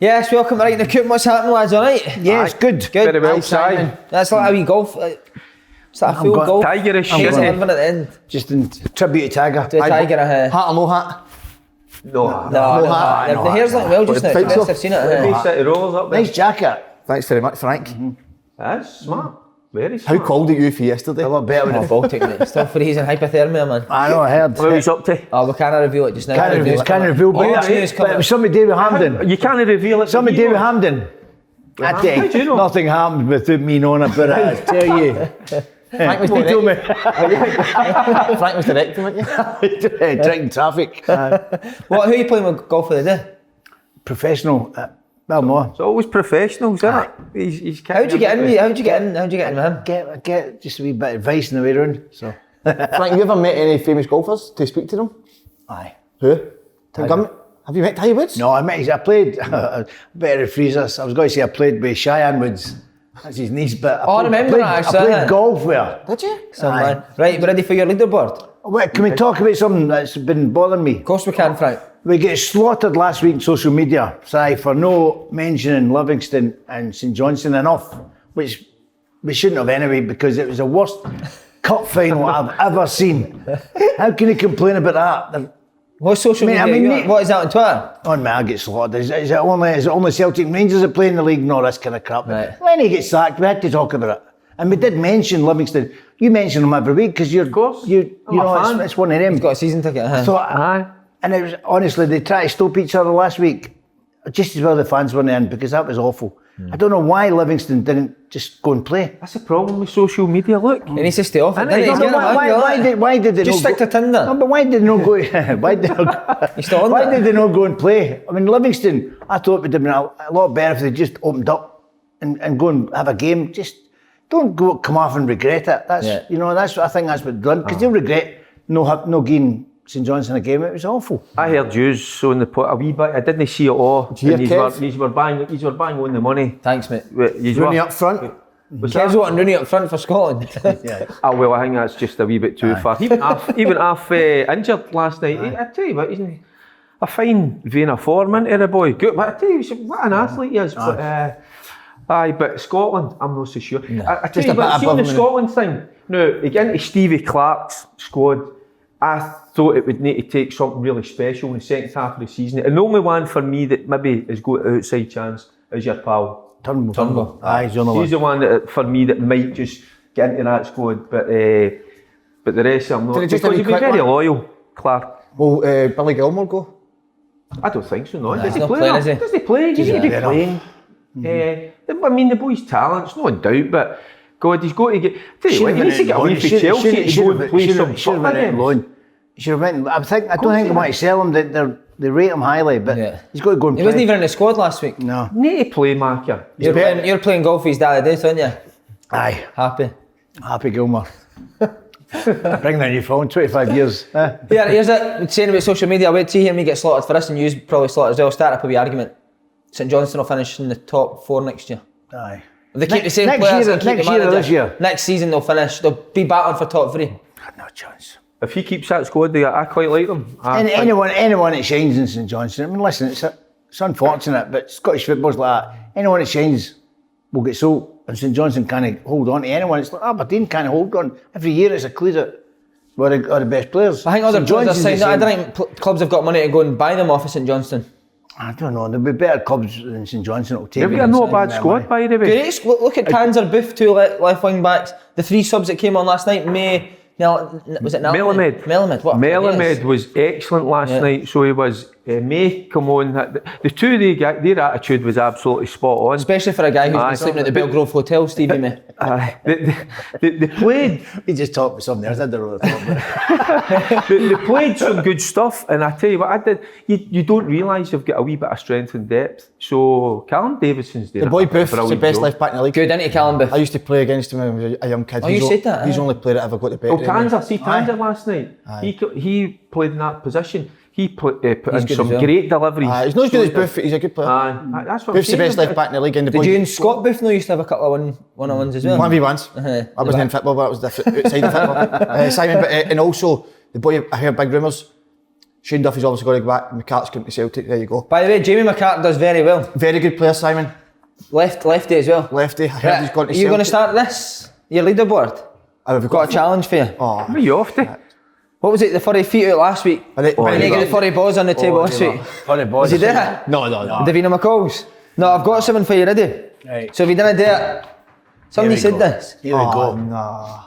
Yes, welcome right in the coop. What's happening, lads? All right? Yes, good. Good. Very well, Simon. That's like a wee golf. It's like a full golf. Tigerish Here's shit. at the end. Just in tribute to Tiger. To Tiger, Hat or no hat? No, the hair's looking well just now. Think so? I've seen it. Big city rollers up there. Nice jacket. Thanks very much, Frank. That's smart. Very How smart. cold are you for yesterday? A lot better with Oh, the Baltic, mate. Still freezing, hypothermia, man. I know, I heard. What was up to? Oh, we can't reveal it just now. Can't reveal, but it was somebody David Hampden. You can't reveal it. Somebody David Hampden. I tell How do you know? nothing happened without me knowing about it, I tell you. Frank was What told me? Frank was directing, weren't you? Drinking traffic. Who are you playing with golf for the day? Professional. Well, no. It's always professionals, isn't it? He's How'd you get in? How'd you get in with him? Get just a wee bit of advice on the way round. So. Frank, you ever met any famous golfers to speak to them? Aye. Who? Have you met Tiger Woods? No, I played better freezers. I was going to say I played with Cheyenne Woods. That's his niece, but I remember that, actually. I played golf with her. Did you? Man. Right, we ready for your leaderboard? Wait, can we talk about something that's been bothering me? Of course we can, Frank. We get slaughtered last week on social media, for no mentioning Livingston and St Johnstone enough, which we shouldn't have anyway, because it was the worst cup final I've ever seen. How can you complain about that? What's social media? What is that on Twitter? On me, I get slaughtered. Is it only Celtic and Rangers that play in the league? No, this kind of crap. Right. When he gets sacked, we had to talk about it. And we did mention Livingston. You mention them every week because you're, Of course. you know, it's one of them. He's got a season ticket, huh? So, Aye. and it was honestly, they tried to stop each other last week, just as well the fans weren't in, because that was awful. I don't know why Livingston didn't just go and play. That's the problem with social media, look. He needs to stay off it. I know, Why did they Just not stick to Tinder. No, but why did they not go? Why did they not, He's still on why that. did they not go and play? I mean, Livingston, I thought it would have been a lot better if they just opened up and go and have a game. Just don't come off and regret it. That's I think that's what done, because they'll regret no giving St Johnstone a game. It was awful. I heard yous on the pot a wee bit. I didn't see it all. you hear Yous were bang on the money. Thanks, mate. Rooney up front. Kev's wanting Rooney up front for Scotland. Well, I think that's just a wee bit too far. Even half injured last night. I tell you what, isn't he? A fine vein of form into the boy. Good, but I tell you, what an athlete he is. But Scotland, I'm not so sure. I tell you what, see on the Scotland thing. Now, again to Stevie Clarke's squad, I thought it would need to take something really special in the second half of the season. And the only one for me that maybe has got an outside chance is your pal. Turnbull. Aye, he's the only one. He's the one that, for me, that might just get into that squad. But the rest of them not. Just Because a he'd wee be quick very one. loyal, Clark. Will Billy Gilmore go? I don't think so, no. Does he not play? playing, is he? Does he play? He should be fair playing. I mean, the boy's talent's no in doubt, but God, he's got to get. Tell you what, he needs to get away from Chelsea to go and play some football games. He should have went. I don't think they want to sell him. They rate him highly, but he's got to go and play. He wasn't even in the squad last week. No. Need to play, Marker. You're playing golf with his dad today, aren't you? Aye. Happy. Gilmore. Bringing a new phone, 25 years. Yeah, here's it. Saying about social media, wait till you hear me get slaughtered for this, and you probably slaughtered as well. Start up a wee argument. St Johnstone will finish in the top 4 next year. Aye. If they keep the same Next players year, and keep next the year or manager, this year? next season they'll finish. They'll be battling for top 3. No chance. If he keeps that squad, I quite like them. Anyone that shines in St Johnstone, I mean, listen, it's unfortunate, but Scottish football's like that. Anyone that shines will get sold, and St Johnstone can't hold on to anyone. It's like Aberdeen can't hold on. Every year it's a clue that we're the best players. I think other St clubs are Johnstone's saying the that. I same. don't think clubs have got money to go and buy them off of St Johnstone. I don't know, there'll be better clubs than St Johnstone that'll take They've it got no bad their squad, money. by the way. Great. Look at Tanzer Booth, 2 left wing backs. The 3 subs that came on last night. Was it Melamed. Melamed. What? Melamed was excellent last night, so he was. May come on. The 2 they got, their attitude was absolutely spot on. Especially for a guy who's been sleeping at the Belgrove Hotel, Stevie May. They played. We just talked with something else. I don't know what They played some good stuff, and I tell you what, I did. You don't realise you've got a wee bit of strength and depth. So Callum Davidson's there. The boy Booth's the best left back in the league. Good, isn't he, Callum Booth? I used to play against him when I was a young kid. Oh, you said that? He's the only player that ever got the better. Oh, Tanzer last night. Aye. He played in that position. He put in good some as well. great deliveries. He's not as good as Booth, he's a good player. That's what Booth's the I'm saying. best left back in the league. And the Did boy, you and Scott Booth know used to have a couple of one-on-ones as well? 1v1s. I wasn't in football, but I was different outside of football. Simon, but and also the boy, I heard big rumours. Shane Duffy's obviously got to go back. McCart's coming to Celtic. There you go. By the way, Jamie McCart does very well. Very good player, Simon. Lefty as well. Lefty. I heard he's gone to Are you going to Celtic. start this? Your leaderboard? Have we Got a challenge for you. Oh, Where are you off to? What was it? The furry feet out last week. Are they- And you get the furry balls on the table this week. Funny boy. Was he there? No. Davina McCall's. No, I've got something for you ready. Right. So if you didn't do it, somebody Here we said go. this. Here we go. No.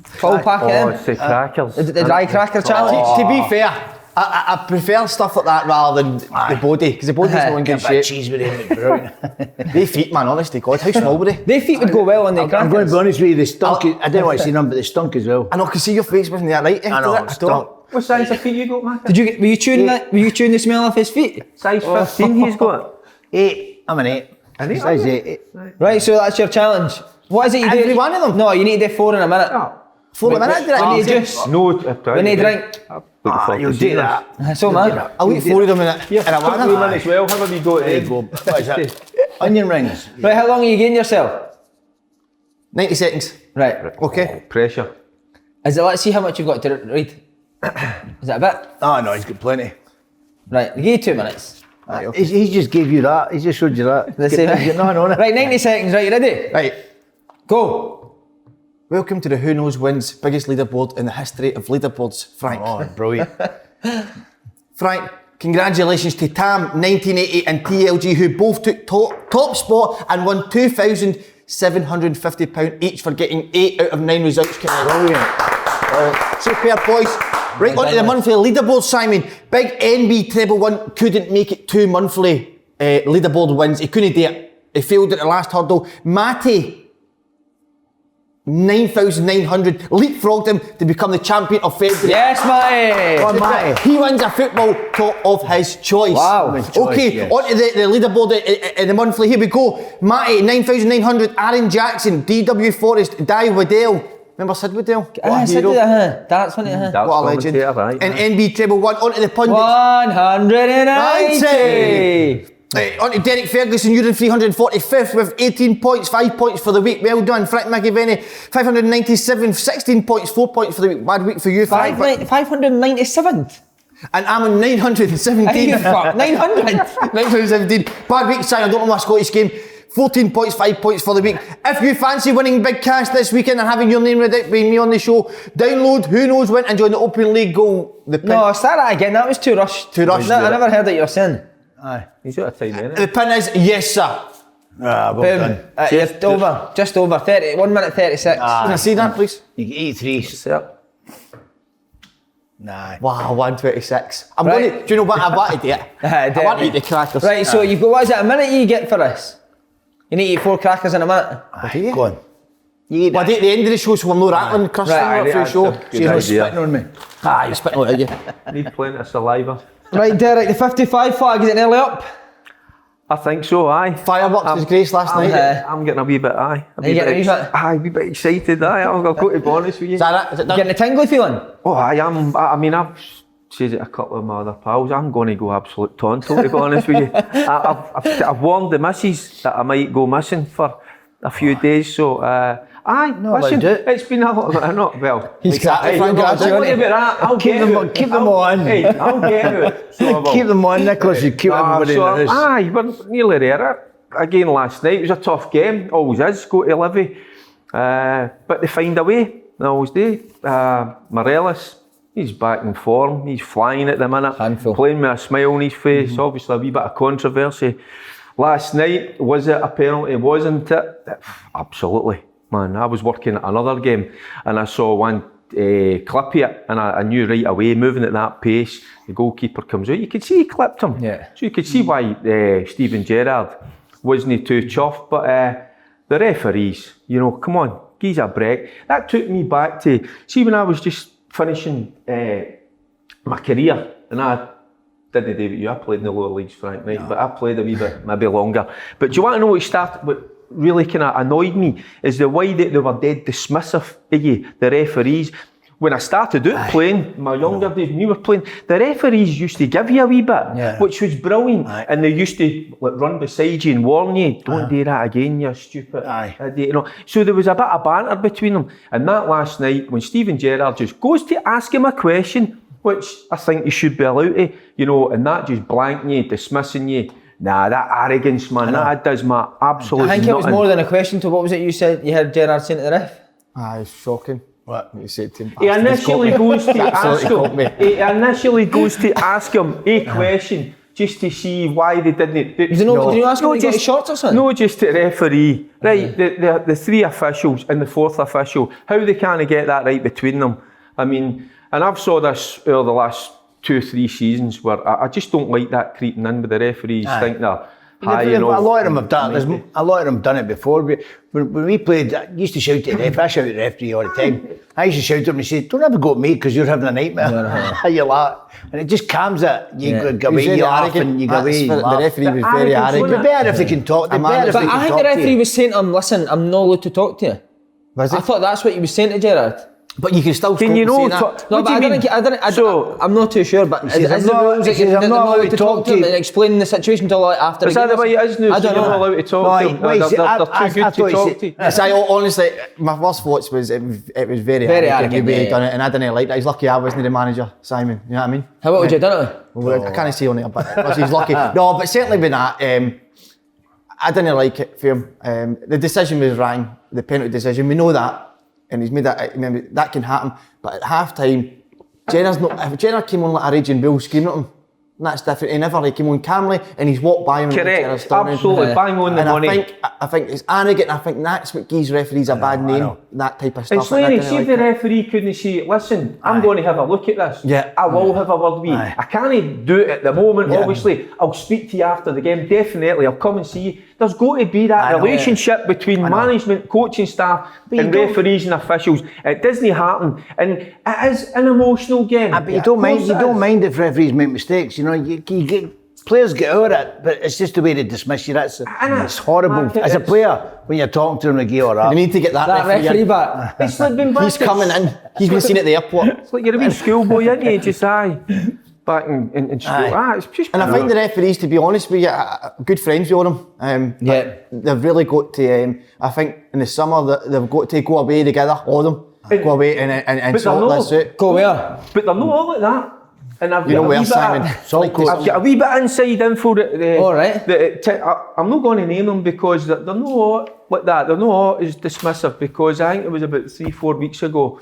Full packet Oh, in. it's the crackers. The dry cracker challenge. To be fair, I prefer stuff like that rather than the body, because the body's not in good Get a bit of shape. cheese with it, brilliant. They feet, man, honestly, God, how small were they? Their feet would go well on the I'm going to crackers. be honest with you, they stunk. I didn't want to see them, but they stunk as well. I know, I can see your face wasn't that right. I know, I it stunk. What size of feet you got, Matt? Were you chewing that? Were you chewing the smell of his feet? Size 15 he's got. 8. I'm an 8. An 8, Size are you? 8. Right, so that's your challenge. What is it you do? Every one of them? No, you need to do 4 in a minute. For a minute, did I We need need to? juice. No, We need drink. You'll do that. So man. I'll eat 4 of them in a Yeah, one. quick wee minute as well. How have you got There you go. What is that? Onion rings. Right, how long are you getting yourself? 90 seconds. Right. Okay. Pressure. Is it, let's see how much you've got to read. Is that a bit? Oh no, he's got plenty. Right, give you 2 minutes. He just gave you that. He just showed you that. The same. No. Right, 90 seconds, right, you ready? Right. Go. Welcome to the Who Knows Wins biggest leaderboard in the history of leaderboards, Frank. Oh, brilliant. Frank, congratulations to Tam 1980 and TLG, who both took top spot and won £2,750 each for getting 8 out of 9 results correct. Brilliant. Superb, boys. Right on to the monthly leaderboard, Simon. Big NB treble one couldn't make it 2 monthly leaderboard wins. He couldn't do it. He failed at the last hurdle. Matty, 9,900, leapfrogged him to become the champion of February. Yes, mate. Go on, Matty. He wins a football top of his choice. Wow. His choice, Okay, yes. on to the leaderboard in the monthly. Here we go. Matty, 9,900. Aaron Jackson, DW Forest, Di Waddell. Remember Sid Waddell? What a hero. That's funny, That's What a legend. commentator, right? And NB treble one. On to the pundits. 190. Right, on to Derek Ferguson, you're in 345th with 18 points, 5 points for the week. Well done. Frank McAvenny, 597, 16 points, 4 points for the week. Bad week for you, Frank. 597th. And I'm on 917. 917. Bad week, Simon. I don't know my Scottish game. 14 points, 5 points for the week. If you fancy winning big cash this weekend and having your name read out by me on the show, download Who Knows When and join the Open League goal. The pin, No, start that again. That was too rushed. Too rushed. No, I never heard that you were saying. Aye. He's got a time in the pin is yes, sir. Well Boom. done. Just over. Just over. 1 minute 36. Can I see that, please? You get 83. it. Nah. Wow, 126. I'm Right. going to, do you know what? I want to do it. I want to eat the crackers. Right, so you've got, what is it, a minute you get for this? You need to eat 4 crackers in a minute. Aye, go on. You eat Well, I that. do at the end of the show, so I'm not rattling Chris Right, through the show. that's a So you're not good idea. spitting on me. Ah, you're spitting out of you. Need plenty of saliva. Right, Derek, the 55 flag, is it nearly up? I think so, aye. Fireworks was grace last night. I'm getting a wee bit, aye. you getting a wee bit? Aye, a wee bit excited, aye. I'll go to be honest with you. Is that it? Is it done? Getting a tingly feeling? Oh, I am. I mean, I've said it a couple of my other pals. I'm going to go absolute tonto, to be honest with you. I've warned the missus that I might go missing for a few days, so aye, listen, allowed it. it's been a lot. Not well. He's got Exactly, it. Frank, Don't worry about that. I'll Keep get them- out. keep them I'll- on. Hey, I'll get out. So I will. Keep them on, Nicholas. You keep everybody in the house. Aye, we're nearly there. Again last night, it was a tough game. Always is, go to Livy. But they find a way. They always do. Morelos, he's back in form. He's flying at the minute. Handful. Playing with a smile on his face. Obviously a wee bit of controversy. Last night, was it a penalty? Wasn't it? Absolutely. Man, I was working at another game and I saw one clip here and I knew right away, moving at that pace, the goalkeeper comes out. You could see he clipped him. Yeah. So you could see why Steven Gerrard wasn't too chuffed. But the referees, you know, come on, give a break. That took me back to, see when I was just finishing my career and I didn't do it with you, I played in the lower leagues, Frank, right? But I played a wee bit, maybe longer. But do you want to know what really kind of annoyed me is the way that they were dead dismissive of you, the referees. When I started out playing, my younger days, when you were playing, the referees used to give you a wee bit, which was brilliant. And they used to run beside you and warn you, don't do that again, you stupid. You know. So there was a bit of banter between them. And that last night, when Steven Gerrard just goes to ask him a question, which I think you should be allowed to, you know, and not just blanking you, dismissing you. Nah, that arrogance, man, that does my absolute I think it was nothing. more than a question to what was it you said you heard Gerrard saying to the ref? Aye, it's shocking. What? You said to him. He initially goes to ask caught me. him. He initially goes to ask him a question just to see why they didn't. Did you ask him to get his shorts or something? No, just the referee. Right, the three officials and the fourth official. How they can't get that right between them? I mean, and I've saw this over the last 2 or 3 seasons where I just don't like that creeping in with the referees. Think they're high, you know. A lot of them have done it. A lot of them done it before. When we played, I used to shout at the ref. I shout at the referee all the time. I used to shout at him and say, "Don't ever go at me because you're having a nightmare." You laugh, and it just calms it. You go away, you laugh, and you go away. You The laugh. referee was very It'd be arrogant. better if they can talk. They'd better if But they I can think talk the to referee you. was saying to him, listen, I'm not allowed to talk to you. Was I it? thought that's what he was saying to Gerrard. But you can still Can you know? say that. No, What but do you mean? I'm not too sure, but says, is I'm the not- rules he that you're says, I'm not allowed to talk to him you. and explain the situation till after Is that the way it is now? I So don't you're not know. allowed to talk to them. wait, They're see, too I good thought to he talk said- to. Yes, honestly, my first thoughts was it was very, Very arrogant the arrogant, way he yeah. done it, and I didn't like that. He's lucky I wasn't the manager, Simon. You know what I mean? How what would you have done it? Well, I can't say on it, but he's lucky. No, but certainly with that, I didn't like it for him. The decision was wrong, the penalty decision. We know that, and he's made that. Remember, that can happen. But at half time, if Gerrard came on like a raging bull screaming at him, that's different. He came on calmly, and he's walked by him. Correct, absolutely, bang on the and money. I think it's arrogant. I think that's what gives referees a bad name. know. That type of And stuff. and I Slaney, didn't see if like the it. referee couldn't say, listen, I'm going to have a look at this. Yeah. I will have a word with you. Aye. I can't do it at the moment, Yeah. obviously. I'll speak to you after the game, definitely. I'll come and see you. There's got to be that I know, relationship between management, coaching staff, But and you don't- referees and officials. It doesn't happen. And it is an emotional game. But you don't Of mind. course You it don't is. mind if referees make mistakes. You know, you get players get over it, but it's just the way they dismiss you. It's horrible. Mark, As a it's- player, when you're talking to them, they go, all We right. need to get that, That referee in. back. It's like being back He's at- coming in. He's been seen at the airport. It's like you're a wee schoolboy, aren't you? Just back in school. Aye. It's just And I think the referees, to be honest with you, good friends with all of them. Yeah. They've really got to, I think in the summer, they've got to go away together, all of them. Go away and But sort they're this not- out. Go where? But they're not all like that. And I've You know got a where, wee bit Simon? of- Salt coat. I've got a wee bit of inside info that All right. I'm not going to name them because they're not all like that. They're not all as dismissive because I think it was about 3-4 weeks ago.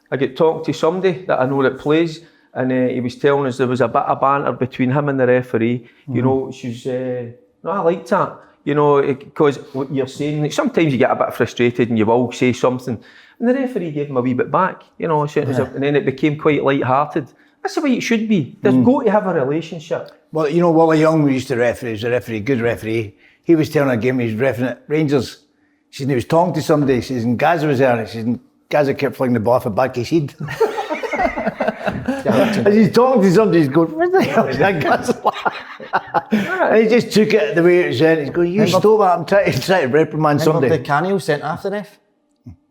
I got talking to somebody that I know that plays, and he was telling us there was a bit of banter between him and the referee. You know, she's no, I liked that. You know, because what you're saying, like, sometimes you get a bit frustrated and you will say something, and the referee gave him a wee bit back. You know, so it was and then it became quite light-hearted. That's the way it should be. There's got to have a relationship. Well, you know, Wally Young, we used to referee, was a referee, good referee. He was telling a game, he was refereeing at Rangers. He said, he was talking to somebody, he says, and Gaza was there, he says, and Gaza kept flinging the ball off the back of his head. As he's talking to somebody, he's going, what the hell is that Gaza? And he just took it the way it was in. He's going, you stop that, I'm trying to reprimand Remember the somebody. Canio sent after ref?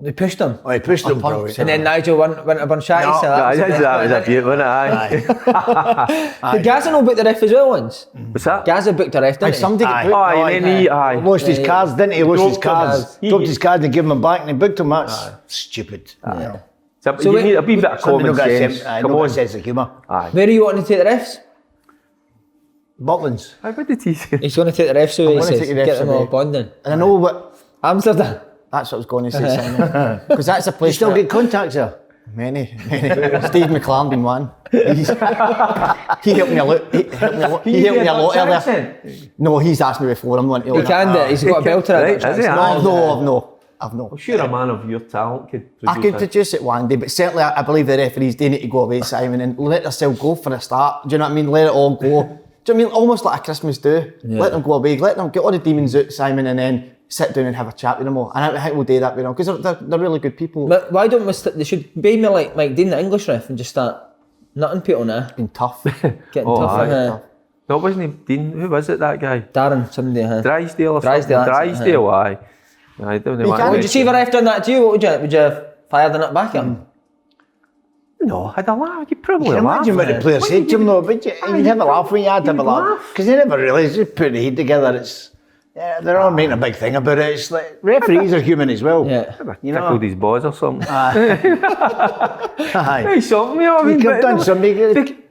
They pushed him. Oh, he pushed him, bro. And then Nigel went up on Shaggy. No, so that was a beaut, wasn't it? Did Gaza know booked the ref as well once? What's that? Gaza booked a ref, didn't he? Somebody Aye. get booked. Oh, and then he, He lost his cards, didn't he? He lost his Dropped them. cards. He- Dropped his cards and gave him back and he booked him. That's stupid. So So you need a wee bit of Somebody common not got a sense. sense, Come no on. sense of humour. Aye. Where are you wanting to take the refs? Butlins. Aye, what did he say? He's going to take the refs away, he gonna says. take the refs Get them all away. bonding. And I know what, Amsterdam. that's what I was going to say, Simon. Because that's a You place still where- get contacts there? Many. Steve McLaren being one. He helped me a lot. He helped me a lot earlier. No, he's asked me before. I'm going to. He can do it. He's got a belter at Right, it. has he? I've no. I'm sure a man of your talent could I could produce produce it one day, but certainly I believe the referees do need to go away, Simon, and let themselves go for a start. Do you know what I mean? Let it all go. Do you know what I mean? Almost like a Christmas do. Yeah. Let them go away. Let them get all the demons out, Simon, and then sit down and have a chat with them all. And I think we'll do that with them because they're really good people. But why don't we... They should be me like Mike Dean, the English ref, and just start nutting people now. Been tough. Getting Oh, tough. aye. No, wasn't he Dean? Who was it, that guy? Darren, somebody. Drysdale or Drysdale, something? that's it, Drysdale, aye. I don't know what Would you see if a ref done that to you? What would you have fired the nut back at him? No, I'd have laughed. You'd probably Can you laugh. imagine what the player said to him though? But you'd have a laugh when you had to have a laugh. Because they never realise, just put the head together, it's Yeah, they're all making a big thing about it. It's like referees are human as well. Yeah. You know. Tickled his balls or something. Aye. Hey, something, you know what I They mean? could have done something.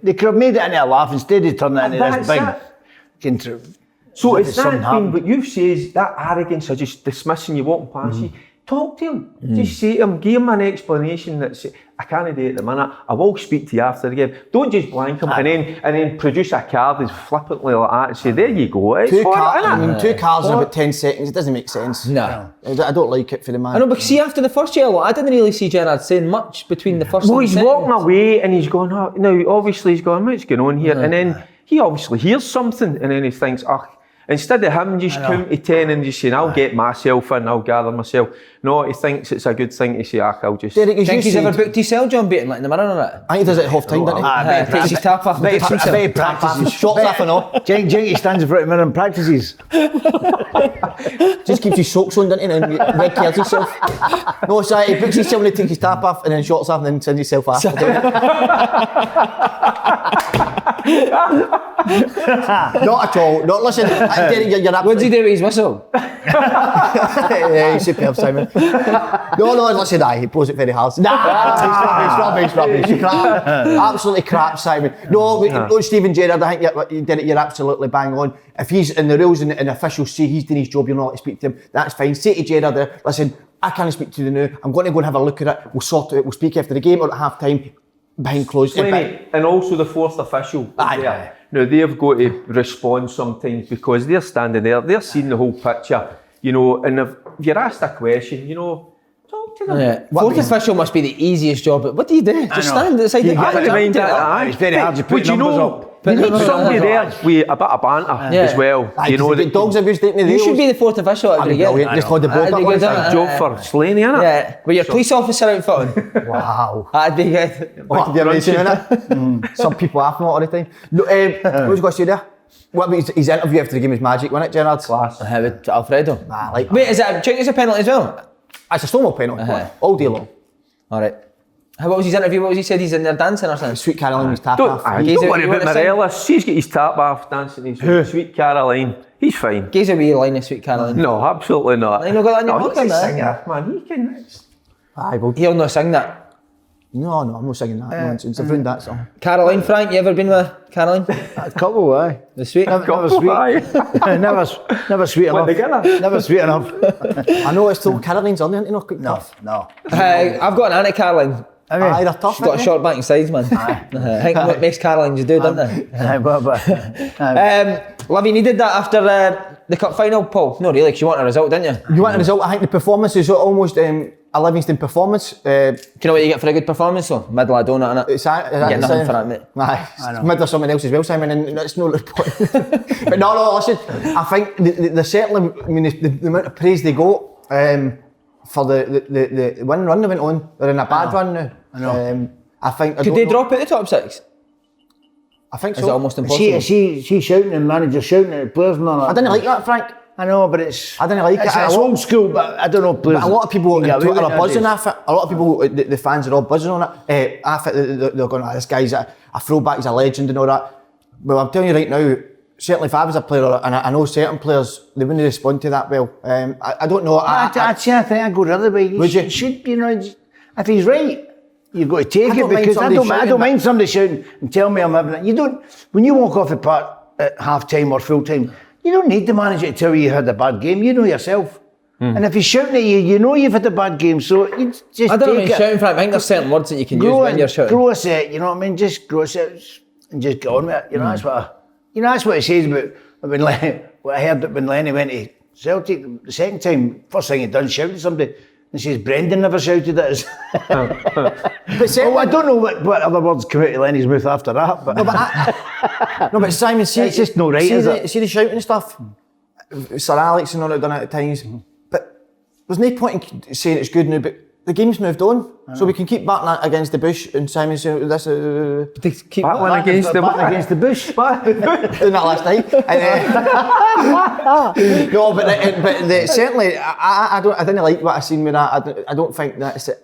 They could have made it into a laugh instead of turning it into That's this big. it. Contra- So if it's something that thing, happened. but you've said that arrogance of just dismissing you walking past you. Talk to him. Just say to him, give him an explanation that say, I can't do it at the minute. I will speak to you after the game. Don't just blank him and then produce a card as flippantly like that and say, there you go. It's Two for it, cards innit? in about 10 seconds. It doesn't make sense. No. I don't like it for the man. I know, but see, after the first yellow, I didn't really see Gerrard saying much between the first Well, and the he's second. walking away and he's going, oh, now obviously he's going, what's going on here? And then he obviously hears something and then he thinks, instead of him just counting to 10 and just saying, I'll get myself in, I'll gather myself. No, he thinks it's a good thing to say, I'll just... Derek, as Think you he's said, ever booked himself, John Beaton, like in the mirror or it? I think he does it at half time, doesn't he? Takes his tap off and books I bet he himself. practices. Shots off and all. Jenky stands in front of the mirror and practices. Just keeps his socks on, doesn't he? And red cares himself. No, sorry, he books himself and he takes his tap off and then shots off and then sends himself after. Not at all. No, listen, Derek, you're What does he absolutely... do with his whistle? Yeah, he's superb, Simon. No, listen, he blows it very hard. Nah, it's rubbish. Crap. Absolutely crap, Simon. No, Steven Gerrard, I think you're absolutely bang on. If he's in the rules and officials say he's doing his job, you're not allowed to speak to him, that's fine. Say to Gerrard, listen, I can't speak to you now. I'm going to go and have a look at it. We'll sort it out. We'll speak after the game or at half time behind closed. And also the fourth official. Aye. Now they've got to respond sometimes because they're standing there, they're seeing the whole picture, you know, and if you're asked a question, you know, talk to them. Yeah. Fourth official must be the easiest job, but what do you do? Just stand outside the I pitch. don't mind that. It's very hard to put But you numbers know, up. you need But- somebody there with a bit of banter as well. You know, the dogs abuse taking the You deals. should be the fourth official at every game. Brilliant. Just hold the board That'd up be one good, side. isn't it? job for Slaney, innit? Yeah, with your police officer outfit on. Wow. That'd be good. That'd be amazing, wouldn't it? Some people laugh all the time. No, what was you going to say there? What about his interview after the game was magic, wasn't it, Gerrard? Class. With Alfredo. Nah, like Wait, is it? Do you think it's a penalty as well? it's a Stonewall penalty, all day long. All right. What was his interview? What was he said? He's in there dancing or something? Sweet Caroline was tap Don't, off. don't worry you about wanna sing? Morelos. He's got his tap off dancing. He's Sweet Caroline. He's fine. Gives a wee line of Sweet Caroline. No, absolutely not. You not got that in your he's pocket, a man? singer, man. He can. Aye, well, He'll not sing that. no, I'm not singing that nonsense. I've ruined that song. Caroline, Frank, you ever been with Caroline? A couple, aye. The Sweet? Never sweet. never sweet enough. together? Never sweet enough. I know it's still Caroline's on there, you know, quite No, tough. no. I've got an Auntie Caroline. Aye, they're tough, She's got a aren't short back and sides, man. I think what makes Carolines do, doesn't it? Aye, but Livy needed that after the cup final, Paul. No, really, because you want a result, didn't you? You want the result? I think the performance is almost a Livingston performance. Do you know what you get for a good performance, though? Middle of donut, innit? Get nothing for that, mate. Aye, it's mid or something else as well, Simon, and that's no point. But no, listen, I think they certainly, I mean, the amount of praise they got for the run they went on, they're in a bad run now. I know. I think... Could they drop out the top six? I think Is so. it almost impossible? she shouting and manager shouting at the players and all that. I didn't like that, Frank. I know, but it's... I didn't like it. It's old school, but I don't know players. But a lot of people on can get away Twitter with are buzzing nowadays. off it. A lot of people, the fans are all buzzing on it. Off it, they're going, this guy's a throwback, he's a legend and all that. Well, I'm telling you right now, certainly if I was a player, and I know certain players, they wouldn't respond to that well. I don't know. I think I'd go the other way. Would you? Should, you know, if he's right, you've got to take I it don't mind because somebody I shouting, don't but- mind somebody shouting and tell me I'm having it. You don't, when you walk off the park at half time or full time, you don't need the manager to tell you had a bad game. You know yourself. And if he's shouting at you, you know you've had a bad game. So you just I don't know take about it. shouting, Frank. I think there's certain words that you can use Grow when you're shouting. grow a set, you know what I mean? Just grow a set and just get on with it. You know, that's what it says about when what I heard that when Lenny went to Celtic the second time, first thing he done, shouted somebody. And says, Brendan never shouted at us. Well, I don't know what other words come out of Lenny's mouth after that. But No, but Simon, see, It's just no right, is it? See the shouting and stuff? Sir Alex and all that done it at times. But there's no point in saying it's good now, but the game's moved on. So we can keep batting that against the bush and Simon saying this... They keep Battling against the batting against the bush. doing that last night. No, but certainly I didn't like what I seen with that. I don't think that's it.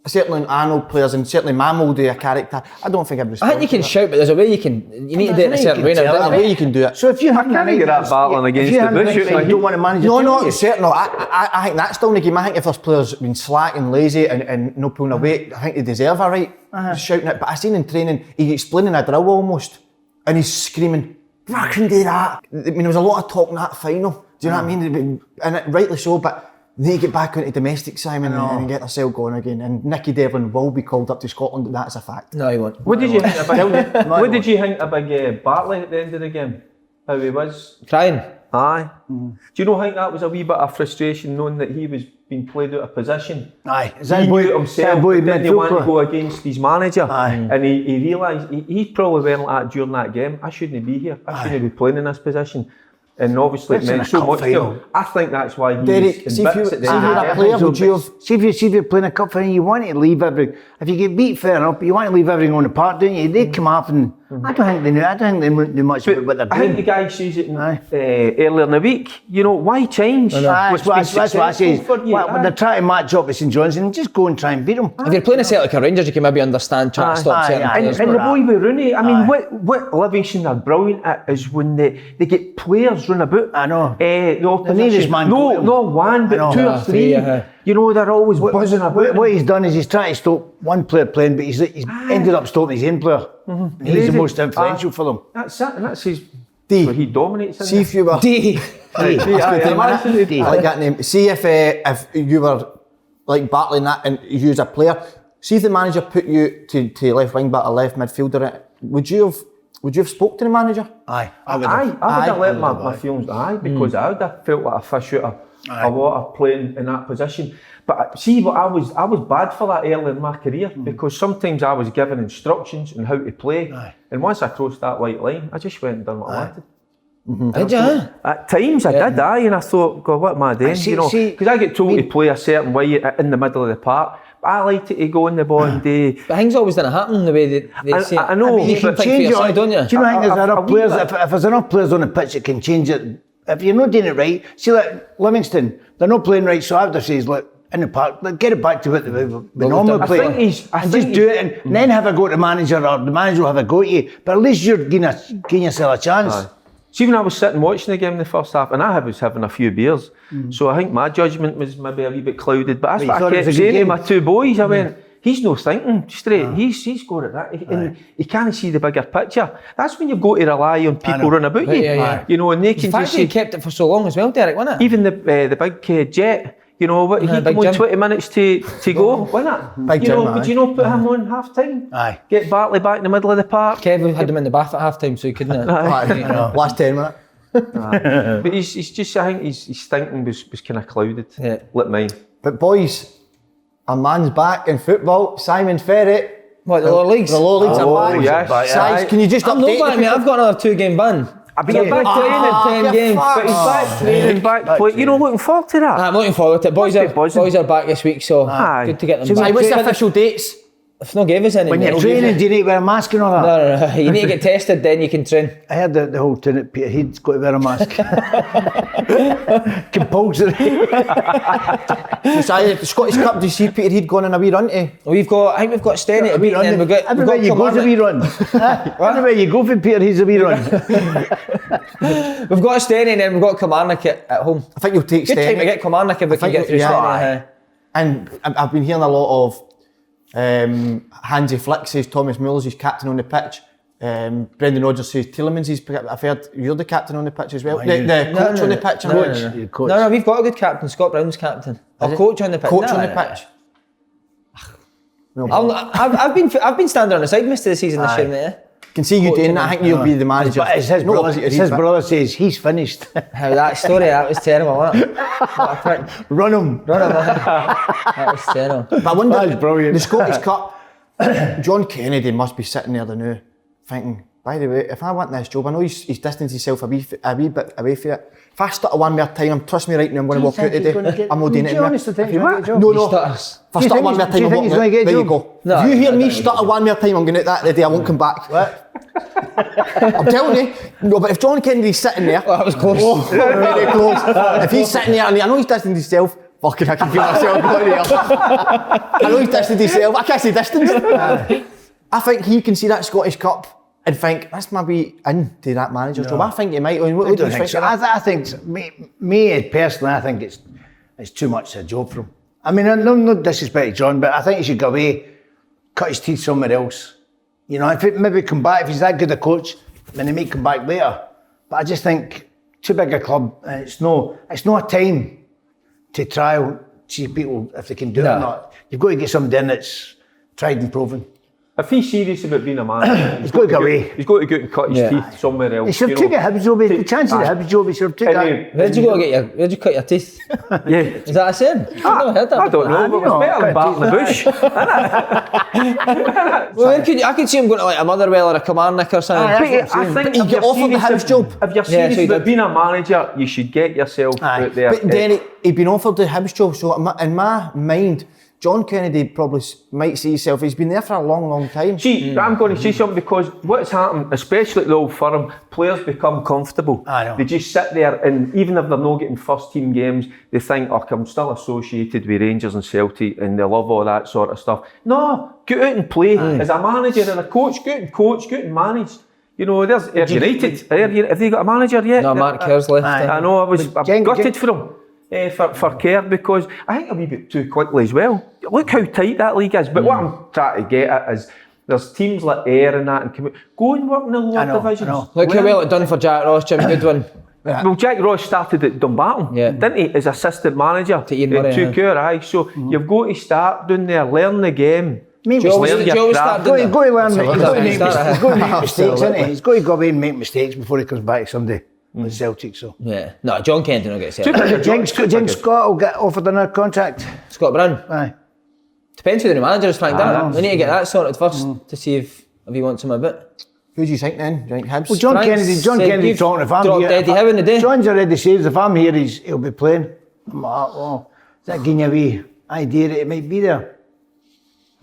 certainly Arnold players and certainly my mould of a character, I don't think I'd respond. I think you can shout, but there's a way you need to do it in a certain way. There's a way you can do it. So if you have can't get that battling against the bush. you don't want to manage No, certainly. I think that's still in the game. I think if there's players been slack and lazy and no pulling away, I think they deserve a right shouting it. But I seen in training, he's explaining a drill almost, and he's screaming, "I can do that." I mean, there was a lot of talk in that final. Do you know what I mean? And rightly so, but they need to get back into domestic, Simon, and get themselves going again. And Nicky Devlin will be called up to Scotland. That's a fact. No, he won't. What did you think about Bartley at the end of the game? How he was? Crying. Aye. Do you know, I think that was a wee bit of frustration knowing that he was being played out of position. Aye. He knew it himself, but didn't he want to midfielder? go against his manager? Aye. And he realised, he probably went like that during that game, I shouldn't be here, I shouldn't be playing in this position. And obviously it Listen, meant a so cup much to final. him. I think that's why he's Derek, in see if bits you at the end were of the a game. player, would you have... See if you're playing a cup final, you want to leave everything. If you get beat, fair enough, but you want to leave everything on the park, don't you? They come off and I don't think they knew much about what they're I think doing. the guy says it earlier in the week, you know, why change? That's what I say. For you? When they're trying to match up with St Johnstone, just go and try and beat them. If you're playing a Celtic or Rangers, you can maybe understand trying to stop certain players. And the boy with Rooney, I mean, what Livingston are brilliant at is when they get players run about. I know. The opposition. nearest man go to him. No one, but I know. two or three. You know, they're always buzzing about. What he's done is he's trying to stop one player playing, but he's ended up stopping his own player. And he's the most influential for them. That's it, and that's his. D. Where he dominates. See if you were... D. That's good name, innit? I like that name. See if you were like battling that and you as a player, see if the manager put you to left wing back or left midfielder, would you have spoke to the manager? Aye. I would have let my feelings because I would have felt like a fish out of a lot of playing in that position. But see, what I was bad for that early in my career because sometimes I was given instructions on how to play, and once I crossed that white line, I just went and done what I wanted. Did you? At times I did, and I thought, God, what am I doing? Because I get told to play a certain way in the middle of the park. But I liked it to go in the ball and do. But things always didn't happen the way they say it. I know. You can but change it, don't you? Do you know, I think there's enough players, bit. if there's enough players on the pitch that can change it, if you're not doing it right, see like Livingston, they're not playing right, so I have to say, look, in the park, like, get it back to what they normally play. I think just do it and then have a go at the manager, or the manager will have a go at you, but at least you're giving yourself a chance. See, when I was sitting watching the game in the first half, and I was having a few beers, so I think my judgment was maybe a wee bit clouded, but that's what I kept saying to my two boys. I went, he's no thinking straight, he's got it that, and he can't see the bigger picture. That's when you've got to rely on people running about you, you know, and they can just he kept it for so long as well, Derek, wasn't it? even the big Jet, you know, what he came on 20 minutes to go, wasn't it? Would you not put him on half time? Aye. Get Bartley back in the middle of the park. Kevin had him in the bath at half time, so he couldn't. Last 10 minutes. But he's just, I think his thinking was kind of clouded, like mine. But boys, a man's back in football. Simon Ferret. What, the lower leagues? The lower leagues are back. Yes. Size, can you just I'm update not back, mate. I've got another 2-game ban. I've been So back training 10 games. But he's back training, back play. You know, looking forward to that. I'm looking forward to it. Boys are back this week, so Aye. good to get them back. What's the official dates? If no gave us any, When mate, you're training, do you need to wear a mask and all that? No. You need to get tested, then you can train. I heard the whole thing at Peter, he's got to wear a mask. Compulsory. The Scottish Cup, do you see Peter Heed going on a wee run to? I think we've got Stenny to beat, and then we've got Everywhere you go is a wee run. Everywhere you go for Peter, he's a wee run. We've got Stenny, and then we've got Kilmarnock at home. I think you'll take Good time to Stenny. get Kilmarnock if we can get through Stenny. And I've been hearing a lot of Hansi Flick says Thomas Mueller's captain on the pitch. Brendan Rodgers says Tielemans is. I've heard you're the captain on the pitch as well. The coach on the pitch. No, we've got a good captain. Scott Brown's captain. Or coach on the pitch. Coach on the pitch. I've been standing on the side most of the season this year, mate. Can see you doing that. I think you'll be the manager. But his brother says he's finished. How that story, that was terrible, wasn't it? What a prick. Run him. That was terrible. But I wonder, That is brilliant. the Scottish Cup, John Kennedy must be sitting there now thinking, by the way, if I want this job, I know he's distanced himself a wee bit away from it. If I stutter one more time, trust me right now, I'm going to walk out today. I'm not doing it anymore. Honestly, think he's going to get a job? No. Stutters. If I stutter one more time, I'm walking out. There you go. No, If you hear me stutter one more time, I'm going out that the day, I won't come back. What? I'm telling you. No, but if John Kennedy's sitting there, That was close. very close. If he's sitting there, and I know he's distanced himself, Fucking, I can feel myself going there. I know he's distanced himself. I can't say distance. I think he can see that Scottish Cup and think, that's maybe into that manager's job. I think he might. What do you think? So. I think, me personally, I think it's too much of a job for him. I mean, no disrespect to John, but I think he should go away, cut his teeth somewhere else. You know, if it maybe come back, if he's that good a coach, then he may come back later. But I just think, too big a club, and it's no a time to trial, see people if they can do it or not. You've got to get somebody in that's tried and proven. If he's serious about being a manager, he's got to go away. He's got to go and cut his teeth somewhere else. He should have taken a Hibs job. The chance of the Hibs job, he should have taken that. Where'd you cut your teeth? Yeah. Is that a saying? I've never heard that. I don't know, but it's better than batting the bush. Well, I could see him going to like a Motherwell or a Kilmarnock or something. I think he got offered the Hibs job. If you're serious about being a manager, you should get yourself out there. But then he'd been offered the Hibs job, so in my mind, John Kennedy probably might see himself, he's been there for a long, long time. See, I'm going to say something because what's happened, especially at the Old Firm, players become comfortable. I know. They just sit there and even if they're not getting first team games, they think, oh, I'm still associated with Rangers and Celtic and they love all that sort of stuff. No, get out and play. As a manager and a coach, get out and manage. You know, there's United. Have they got a manager yet? No, Mark Kerr's left. I know, I'm gutted for him. For Kerr, because I think a wee bit too quickly as well. Look how tight that league is. But what I'm trying to get at is there's teams like Ayr and that and go and work in the lower divisions. Look how well it done for Jack Ross, Jim Goodwin. Well, Jack Ross started at Dumbarton, didn't he, as assistant manager to Ian Murray, took care, so you've got to start doing there, learn the game. He's got to learn. He's got to make mistakes, isn't he? He's got to go away and make mistakes before he comes back to Sunday. With Celtic, so no, John Kennedy will get Celtic. Jenks Scott will get offered another contract. Scott Brown. Aye. Depends who the new manager is, Frank. We need to get that sorted first to see if he wants him a bit. Who do you think then? Do you think Hibs? Well, John Kennedy talking, if I'm here, Eddie Howe in the day. John's already says if I'm here, he'll be playing. I'm like, well, is that giving you a wee idea that it might be there?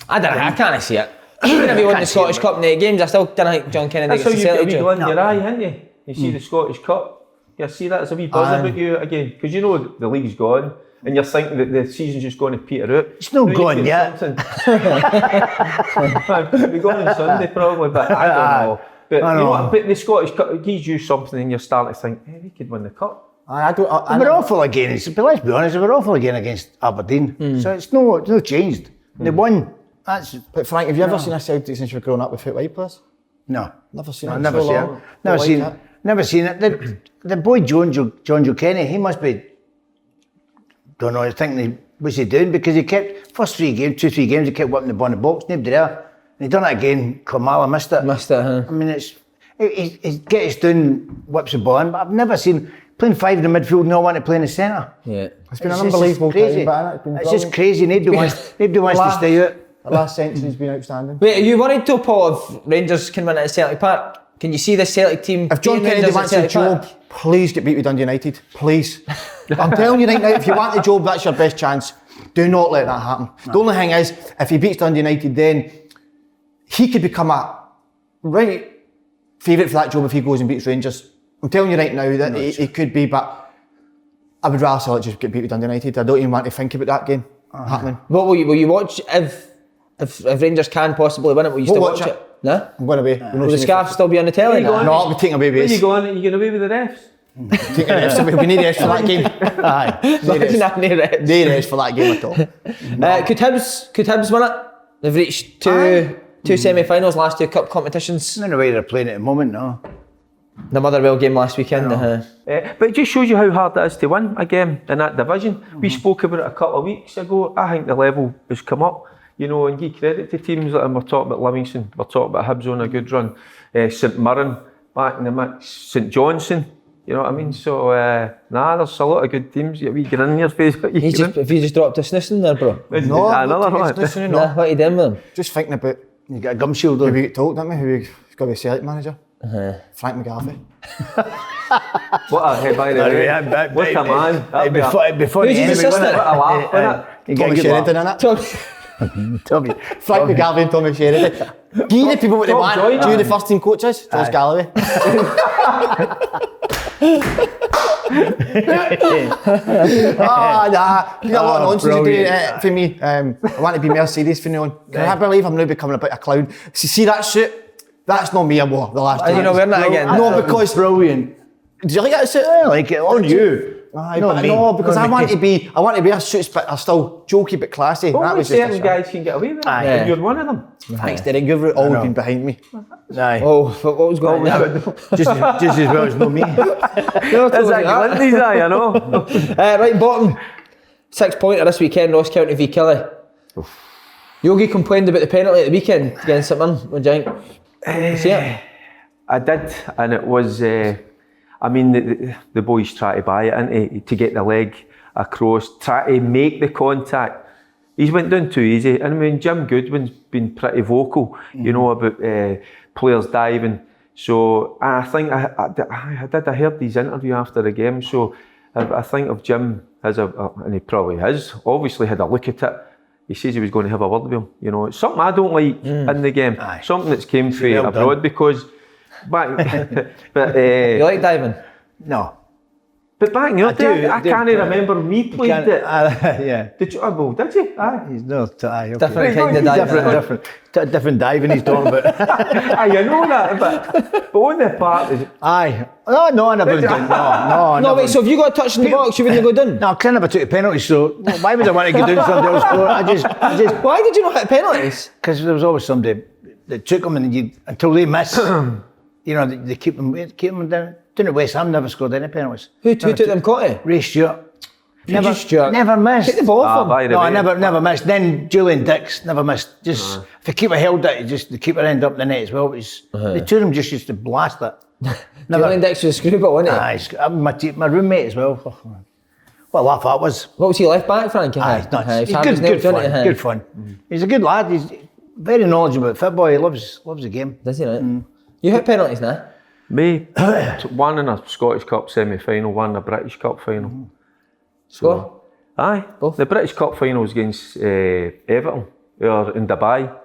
I don't know. I can't see it. Even if he won the Scottish Cup in 8 games, I still don't think John Kennedy gets the Celtic. That's how you get a wee glint in your eye, haven't you? You see the Scottish Cup, you see that as a wee buzz about you again, because you know the league's gone, and you're thinking that the season's just going to peter out. It's not gone yet. It'll be going on Sunday probably, but I don't know. But you know what? But the Scottish Cup gives you something, and you're starting to think, hey, we could win the cup. We're awful again. Let's be honest, we're awful again against Aberdeen. So it's no changed. They won. But Frank, have you ever seen a Celtic since you've grown up with foot white players? No. Never seen it. Never seen it. Never seen it. The boy John Joe Kenny, he must be, don't know, thinking what's he doing, because he kept first 3 games, 2-3 games, he kept whipping the ball in the box, nobody there. And he done it again. Kamala missed it. Huh? I mean, he gets down, whips the ball in, but I've never seen playing 5 in the midfield and not want to play in the centre. Yeah, it's been an unbelievable crazy. Time, it's just crazy. Nobody wants to stay out. The last century's been outstanding. Wait, are you worried though, Paul, if Rangers can win at Celtic Park? Can you see the Celtic team? If John Kennedy wants a job, please get beat with Dundee United. Please. I'm telling you right now, if you want the job, that's your best chance. Do not let that happen. No. The only thing is, if he beats Dundee United, then he could become a right favourite for that job if he goes and beats Rangers. I'm telling you right now that he could be, but I would rather Celtic just get beat with Dundee United. I don't even want to think about that game happening. What will you watch if Rangers can possibly win it? Will you still watch it? No? I'm going away. Will the scarf still be on the telly? No, I'll be taking away with Where are you going? Are you going away with the refs? Taking the refs. We need refs for that game. Aye. No refs for that game at all. Could Hibs win it? They've reached two semi-finals, last 2 cup competitions. In the way they're playing at the moment, no. The Motherwell game last weekend. But it just shows you how hard it is to win a game in that division. We spoke about it a couple of weeks ago. I think the level has come up. You know, and give credit to teams like we're talking about Livingston, we're talking about Hibs on a good run, St Mirren back in the mix, St Johnstone, you know what I mean? So, there's a lot of good teams. You have a wee grin in your face. Have you just dropped a sniffing there, bro? No, another one. What are you doing with him? Just thinking about, you got a gum shield on. Who we get told, didn't we? Who's got to be Celtic manager? Frank McGarvey. What a head by the way. What a man. Before who's his assistant? What a laugh, Tommy Sheridan in it. Frank McGarvey and Tommy Sheridan. Give the people what they Top want. joiner. Do you the first team coaches? George Galloway. Nah. You know a lot of nonsense you do for me. I want to be more serious from now on. I believe I'm now becoming a bit of a clown. See that suit? That's not me anymore. The last Are you time. not wearing that again? No, because Brilliant. do you like that suit? I like it on you. Aye, Not but me. no, because Not I want me. to be. I want to wear suits, but are still jokey but classy. That Only was just a certain shot. guys can get away with it. Aye. And you're one of them. Thanks, Derek. You've always been behind me. Aye. Oh, what was going on? Just as well as no me. That's like Lindy's eye, I know. Right, bottom. 6 pointer this weekend, Ross County v Kelly. Yogi complained about the penalty at the weekend against St Mirren. What do you think? See it? I did, and it was. I mean, the boys try to buy it, and to get the leg across, try to make the contact. He went down too easy, and I mean, Jim Goodwin's been pretty vocal, you know, about players diving. So I think I heard his interview after the game. So I think if Jim has and he probably has, obviously had a look at it. He says he was going to have a word with him. You know, it's something I don't like in the game. Aye. Something that's came from Well abroad done. because. But You like diving? No. But back in your day, do, I can't remember me played it. Yeah. Did you? Oh, well, did you? Aye. He's not. Aye, okay. Different kind of diving. Different diving he's talking about. Aye, I know that, but on the part is. Aye. No, I never done. No, No, wait, so if you got touched in the box, you wouldn't go down? No, because I never took a penalty, so why would I want to go down somebody else's score? I just, Why did you not hit penalties? because there was always somebody that took them and until they miss, you know, they keep them down. Didn't West Ham never scored any penalties. Who took them, Cotty? Ray Stewart. Ray Stewart. Never missed. Take the ball from him. by the No, way. I never missed. Then Julian Dix never missed. Just if the keeper held it, the keeper ended up in the net as well. It was, the two of them just used to blast it. Julian Dix was a screwball, wasn't he? Aye, my roommate as well. What a laugh that was. What was he, left back, Frank? Aye, it's nuts. Aye, He's Harvey's good nailed, fun. wasn't he? Good fun. He's a good lad. He's very knowledgeable about football. He loves the game. Does he, right? You hit penalties now? Me, one in a Scottish Cup semi-final, one in a British Cup final. Score? Aye, Both? the British Cup final was against Everton, or in Dubai.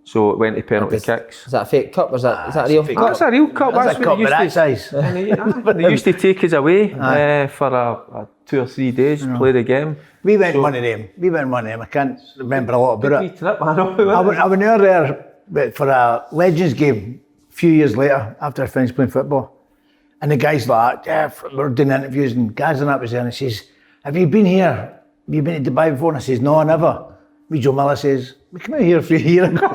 So it went to penalty kicks. Is that a fake cup or is that a real fake cup? That's a real cup. That's a cup what of they that used to. size. And they used to take us away for a 2 or 3 days to play the game. We went one of them. I can't remember a lot about Wee it. trip, I know. I went there for a Legends game a few years later after I finished playing football. And the guy's like, yeah, we were doing interviews and Gaz and that was there and he says, have you been here? Have you been to Dubai before? And I says, no, never. Me, Joe Miller says, we came out here for a year ago.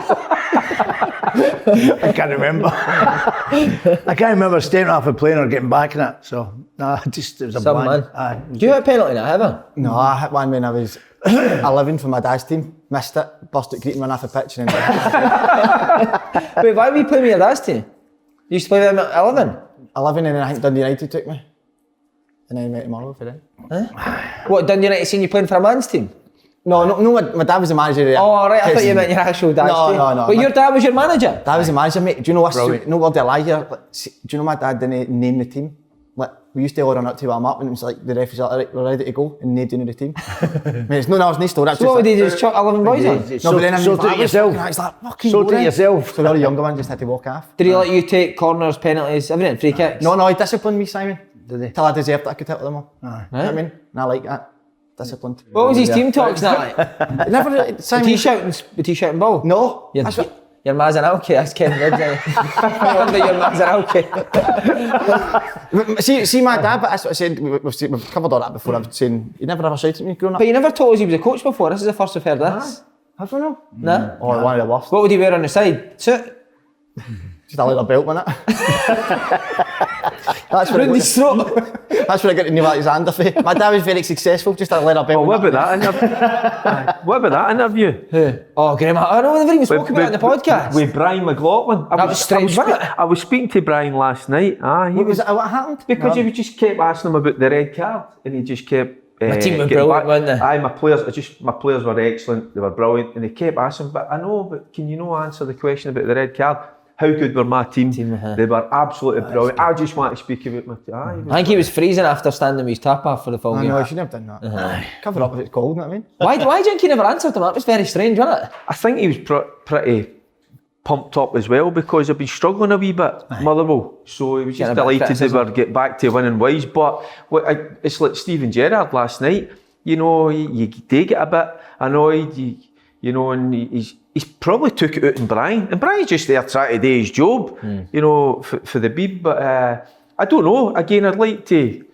I can't remember. I can't remember staying off a plane or getting back in it. So, no, it was a Some blank. man. Aye. Do you hit a penalty now, ever? No, I hit one when I was 11 for my dad's team. Missed it, burst it, greeting, run off the pitch. And then Wait, why were you playing with your dad's team? You used to play with them at 11? 11 and then I think Dundee United took me. And then I went to Morelos for them. What, Dundee United seen you playing for a man's team? No, my dad was the manager there. Oh, right, I thought you meant your actual dad's team. No. But your dad was your manager? Dad was the manager, mate. Do you know what? No word of a lie here. Like, do you know my dad didn't name the team? Like, we used to all run up to warm up and it was like the referees are like, we're ready to go and nobody knew the team. Mate, it's no story. That's So what would he just chuck 11 boys on? No, but then I Sort it yourself. It's like, fucking Sort it boring. yourself. So the other younger one just had to walk off. Did he let you take corners, penalties, everything, free kicks? No, he disciplined me, Simon. Did he? Till I deserved it, I could hit them all. Aye. You know what I mean? And I like that. Disciplined. What was his team talks now like? Never, Would Simon. he shouting ball? No. You're, That's what, you're Mazanalki, that's Ken Ridge. I wonder you're Mazanalki. see my dad, but that's what I said, we've covered all that before. I've saying, he never ever shouted at me growing up. But you never told us he was a coach before, this is the first we've heard this. Have we no? No? Or one of the worst. What would he wear on the side? Suit? Just a leather belt, wasn't it? That's where I Round his throat. That's where I got to Neil Alexander for. My dad was very successful, just a leather belt. Well, what about that interview? What about that interview? Who? Oh, Graham, I know, we never even spoke about it in the podcast. With Brian McLaughlin. That was strange, wasn't it? I was speaking to Brian last night. What happened? Because you just kept asking him about the red card, and he just kept. My team were getting brilliant, back. weren't they? Aye, my players were excellent. They were brilliant, and he kept asking. But I know, but can you not answer the question about the red card? How good were my team? They were absolutely brilliant. I just want to speak about my team. I think he was freezing after standing with his tap off for the full I game. know, I shouldn't have done that. Cover up if it's cold, you know what I mean? Why do you think he never answered him? That was very strange, wasn't it? I think he was pretty pumped up as well because they've been struggling a wee bit, Motherwell. So he was just Getting a bit of delighted they were criticism. get back to winning ways. But it's like Steven Gerrard last night. You know, you do get a bit annoyed. You know, and he's probably took it out on Brian. And Brian's just there trying to do his job, you know, for the Beeb. But I don't know. Again, I'd like to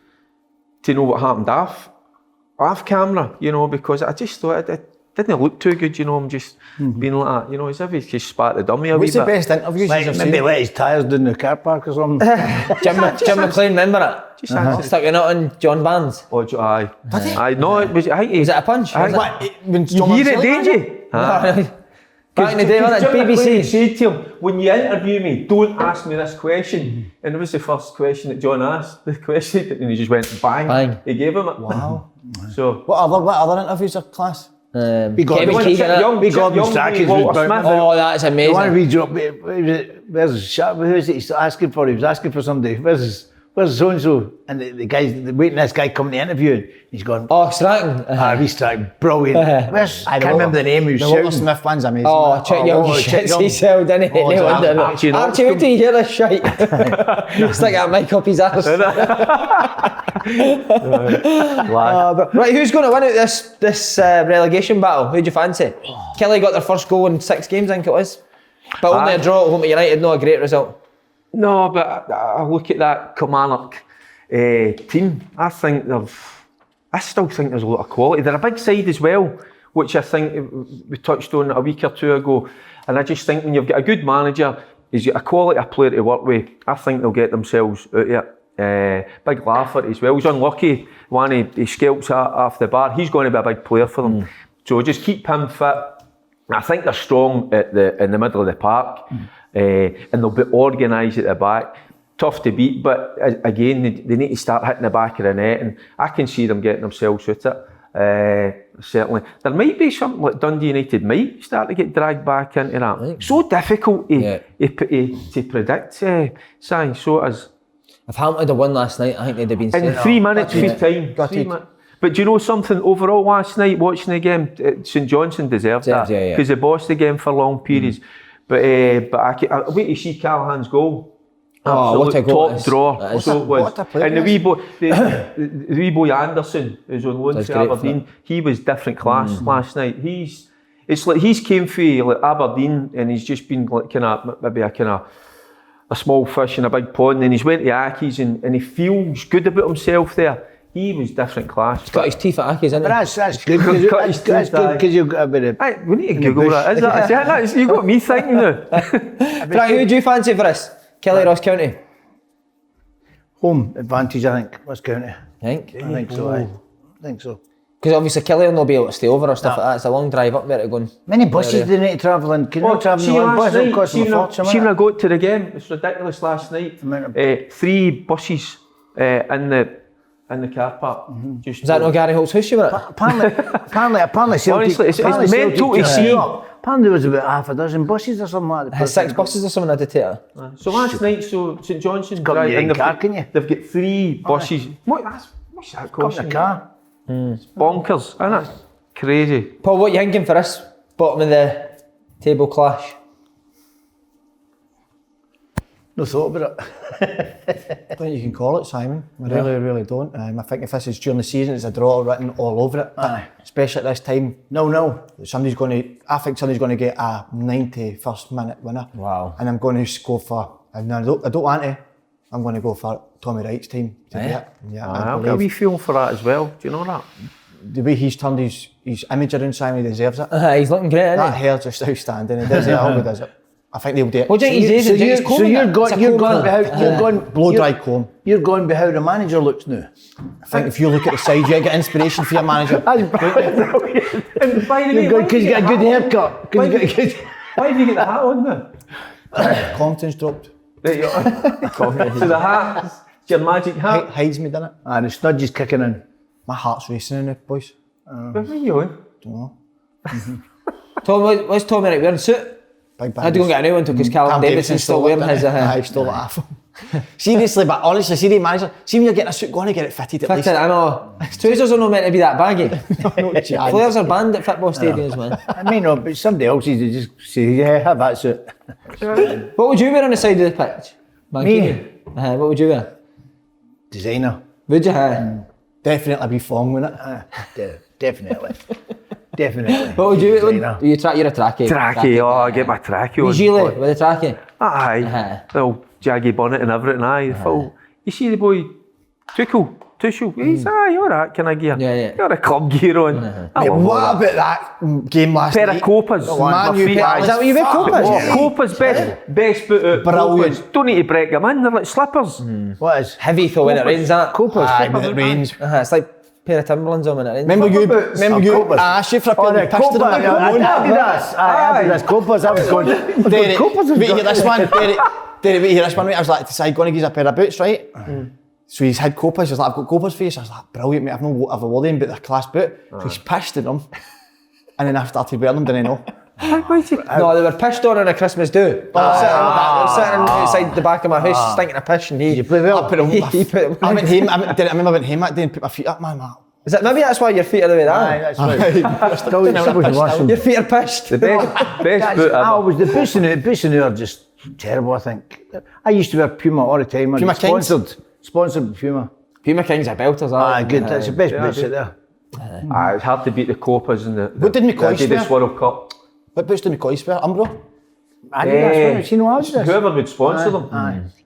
know what happened off camera, you know, because I just thought it didn't look too good, you know. I'm just being like that, you know, as if he's just spat the dummy a wee What's the bit. best interviews Like, you've maybe seen? let his tyres down the car park or something. Jim McLean, remember it? Just answer. Stuck your nut on John Barnes. Oh, aye. Aye, no, it was, I think Was it a punch? I Was think- it? When You hear it, did you? Aye. Back in the day, wasn't it? Jim McLean BBC. said to him, when you interview me, don't ask me this question. And it was the first question that John asked, the question, and he just went bang. Bang. He gave him it. Wow. So, What other interviews are class? We got Kevin the one- Keegan, innit? young, we got young Strachan, Walter who's Smith. Oh, that's The one amazing. we dropped, where's his shot? Who is it he's asking for? He was asking for somebody. Where's so-and-so? And the guy's waiting this guy coming to interview and he's going, Oh, Stratton. he's starting brilliant. Where's, I can't remember the name, he was The Walter shouting. Smith one's amazing. Oh, Chuck Young, he Chuck shits Young. himself, didn't he? Oh, No wonder. Archie Archie, wait till you hear this shite. Stick that mic up his arse. Right, who's going to win out this relegation battle? Who do you fancy? Kelly got their first goal in 6 games, I think it was. But only a draw at home at United, not a great result. No, but I look at that Kilmarnock team. I still think there's a lot of quality. They're a big side as well, which I think we touched on a week or two ago. And I just think when you've got a good manager, he's got a quality player to work with, I think they'll get themselves out of it. Big laugher as well. He's unlucky when he scalps off the bar. He's going to be a big player for them. So just keep him fit. I think they're strong in the middle of the park, and they'll be organised at the back. Tough to beat, but again, they need to start hitting the back of the net, and I can see them getting themselves out it. Certainly, there might be something like Dundee United might start to get dragged back into that. So difficult to predict, Si. So it is. If Hamilton had won last night, I think they'd have been In safe. 3 minutes, free time. Gutted. But do you know something? Overall, last night watching the game, St Johnstone deserved that Yeah, yeah. because they bossed the game for long periods. But I wait to see Callahan's goal. Oh, what a Absolute goal top it is. Draw. That is. So it was. What a player And the he wee boy Anderson, who's on loan That's to great for Aberdeen, he was different class last night. It's like he's came from like Aberdeen and he's just been like maybe a small fish in a big pond, and he's went to Accies and he feels good about himself there. He was different class. Got his teeth at Accies, isn't But he? that's good, because Cut his that's teeth, good aye. because you've got a bit of... Aye, we need to the Google bush. that. Is that you got me thinking now. Right, who do you fancy for this? Kelly Ross County? Home advantage, I think, West County. I think. I think so, aye. I think so. Because obviously Kelly will not be able to stay over or stuff like that. It's a long drive up there to go and... Many buses do they need to travel in? Can you travel in one bus? It'll cost them a fortune, see when I won't got to the game, it's ridiculous last night. Amount of- 3 buses in the car park. Just Is that not Gary Holt's house you were at? Apparently Celtic... Honestly, it's apparently mental to Celtic, see. Apparently there was about half a dozen buses or something like that. Has 6 buses or something I did take her. So last night, St Johnstone Got drive, me and in car, can you? they've got 3 buses. What's that Come in costing? a car. Bonkers, isn't it? Crazy. Paul, what are you thinking for this bottom of the table clash? No thought about it. I don't think you can call it, Simon. I really don't. I think if this is during the season, it's a draw written all over it. Aye. Especially at this time. No. I think somebody's going to get a 91st minute winner. Wow. And I'm going to go for, and I don't want to, I'm going to go for Tommy Wright's team to get it. Yeah, I've got a wee feel for that as well. Do you know that? the way he's turned his image around, Simon, he deserves it. He's looking great, isn't That he? hair's just outstanding. He does it, always does it. I think they'll do it. What do you think he's doing? He's combing it. It's a You're comb going colour. Blow dry comb. You're going by how the manager looks now. I think if you look at the side, you get inspiration for your manager. And by the way, Because you got a good haircut. 'Cause you got a good... why have you got the hat on now? Compton's dropped. There you are. So the hat, it's your magic hat. Hides me, doesn't it? And the snudge is kicking in. My heart's racing in it, boys. Where are you on? Don't know. Tom, what's Tommy right wearing? Suit? Big I had to go and get a new one because Callum Davidson's still wearing his. Aye, still half. Seriously, but honestly, see the manager, see when you're getting a suit, go on and get it fitted at least. I know. Trousers are not meant to be that baggy. Players are banned at football stadiums, man. I may not, but somebody else's they just say, yeah, have that suit. What would you wear on the side of the pitch? Me? What would you wear? Designer. Would you? Definitely be form, wouldn't it? Definitely. Definitely. What would you? Designer. You're a trackie. Trackie, I get my trackie on. Usually with a trackie. Aye. Well, jaggy bonnet and everything, aye. Full. You see the boy, Tuchel, he's alright, can I gear? Yeah. Got a club gear on. Mate, what about that game last Pair night? of Copas. Man, you Is that what you wear, Copas? Copas, best boot out. Brilliant. Copas. Don't need to break them in, they're like slippers. What is? Heavy though when it rains, that. Copas. Aye, when it rains. It's like a pair of Timberlands on when it rains. Remember you Copas. I asked you for a pair of Copas. pissed in the Adidas. Copas. I was going. Derek, Copas. wait, hear this one. Derek, wait, hear this one. Mate. I was like, I'm going to give you a pair of boots, right? So he's had Copas. He's like, I've got Copas for you. So I was like, brilliant, mate. I've a worry about the class boot. So he's pissed in them. And then I started wearing them, didn't I know? No, they were pissed on a Christmas do. They were sitting outside the back of my house, stinking of piss, and You play well. I put them. He put them. I went home. I remember I went home that day and put my feet up, man. Is it maybe that's why your feet are the way Aye, that? that's right. Still Your feet are pissed. The best boot ever. Always the boots in there are just terrible. I think I used to wear Puma all the time. Puma Kings? Sponsored by Puma. Puma Kings are belters, Ah, good. That's the best boots out there. It's hard to beat the Copas in the What did McCoy Adidas wear? World Cup. What boots did McCoy wear? Umbro? Adidas. You know Adidas. Whoever would sponsor them.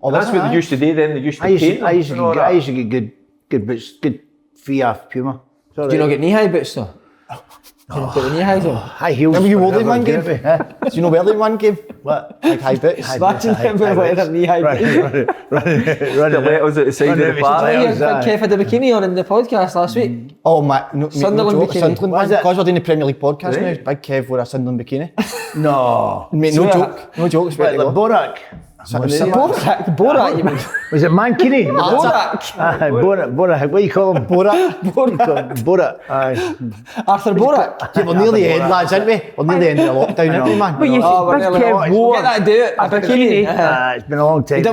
Oh, That's what they used to do then. They used to paint them. I used and all to that. get good boots, good fee off Puma. Do you not get knee-high boots though? Do you not get the knee-highs on? High heels? Remember you wore them one forever, game? huh? Do you know where they won game? What? Like high boots. Imagine them wearing knee-high boots. The letters at the side of the bar. Kev had the bikini on in the podcast last week. Oh my, no, Sunderland no joke, bikini. Sunderland What is one. it? Because we're doing the Premier League podcast Right. now. Big Kev wore a Sunderland bikini. No. Mate, no Swear. joke. No joke. It's What, ready to like go. Borak? Borat, you mean? Was it Mankini? Borat. Borak. What do you call him? Borat. Borak. Aye. Arthur Borat. Yeah, we're near the end, lads, aren't we? We're near the end of the lockdown, aren't we, man? But you Oh, Big we're Kev nearly- wore Get that dude, a bikini. It's been a long time.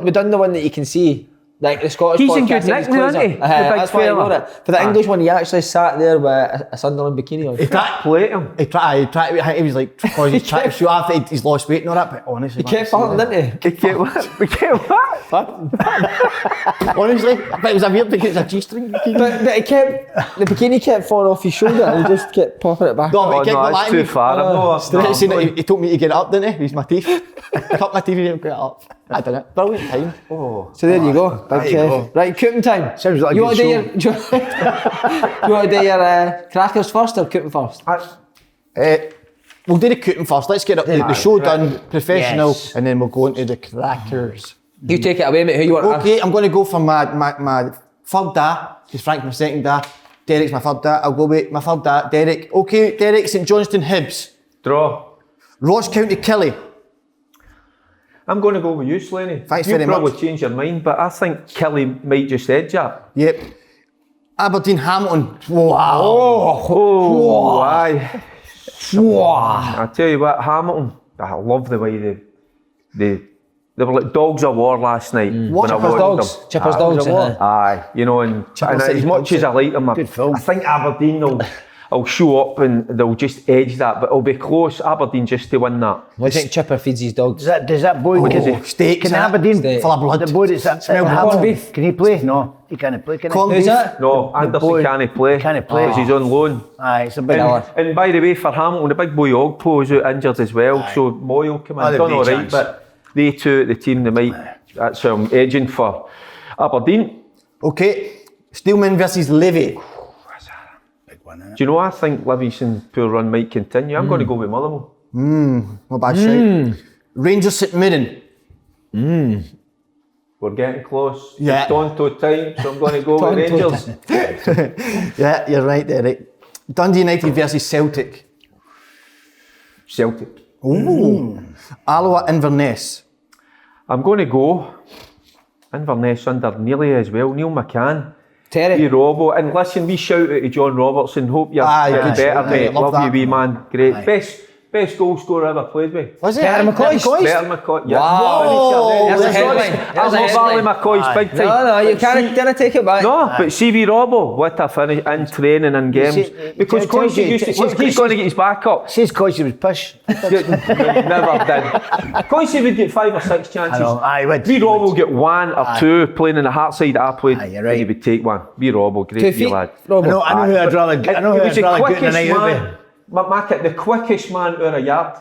We done the one that you can see. Like the Scottish He's in podcast, good nick now, clothes isn't he? on. The big That's why he fella. wore it. For the English one, he actually sat there with a Sunderland bikini on. He tried, Plate him. he was like, because he's trying to show off that he's lost weight and all that, but honestly, He kept farting, didn't he? Get what? honestly, but it was a weird because it's a G-string bikini. But the bikini kept falling off his shoulder and he just kept popping it back. No, Oh but he kept no, that's too far. He told me to get it up, didn't he? With my teeth. Cut my teeth and get it up. I did it. Brilliant time. So there you go. There you go. Right, cooking time. Sounds like a you good want to do show. you want to do your crackers first or cooking first? We'll do the cooking first. Let's get up the show done, professional, Yes. and then we'll go into the crackers. You take it away, mate. Who you want? Okay, I'm going to go for my third dad, because Frank's my second dad. Derek's my third dad. I'll go with my third dad, Derek. Okay, Derek, St Johnstone Hibs. Draw. Ross County Killie. I'm going to go with you, Slaney. Thanks You'll very probably much. change your mind, but I think Kelly might just edge that. Yep. Aberdeen Hamilton. Wow. Oh, aye. I tell you what, Hamilton, I love the way they were like dogs of war last night. When I Chippers watched dogs. them. Chippers Aye. dogs. Aye, you know, and as much as I like them, Good film. I think Aberdeen will show up and they'll just edge that, but it'll be close. Aberdeen just to win that. What do you think Chipper feeds his dogs? Does that boy? Steaks. Can Aberdeen? Steak. Full of blood. The boy that's Smell at blood. Hamilton, Beef. can he play? No, he can't play. Can he? Corned Who's beef. that? No, Anderson boy can't play. can't play. Because he's on loan. Aye, it's a big. And by the way, for Hamilton, the big boy Ogpo's out injured as well, so Moyle come in, they've done no all right, chance. but they two, the team, they might, that's who I'm edging for. Aberdeen, Okay. Steelman versus Levy. Big one, do you know, I think Livingston's poor run might continue. I'm going to go with Motherwell. Not bad shout. Rangers St Mirren. We're getting close. Yeah. It's Tonto time, so I'm going to go with Rangers. Yeah, you're right, Derek. Dundee United versus Celtic. Celtic. Ooh. Alloa Inverness. I'm going to go Inverness under Nearly as well. Neil McCann. Terry. Wee Robbo. And listen, we shout out to John Robertson. Hope you're Aye, getting good better, shout. mate. Aye, love Love you, that. wee man. Great. Best goal scorer I ever played with. Was it? Better McCoy? Better McCoy. Yeah. Wow. There's a headline. I'm not Valley McCoy's big time. No, you can't take it back. No, but CV Robbo, what a finish in training and games. Because Coyce used to, he's going to get his back up. Says Coyce was pish. Never did. Coyce would get 5 or 6 chances. Aye, would. V Rob will get 1 or 2 playing in the Heart side I played. Aye, you're right. He would take 1. V Rob, 2 great feet, lad. Robbo. I know who I'd rather get. I know who I'd rather get in the night out with. The quickest man out of a yard.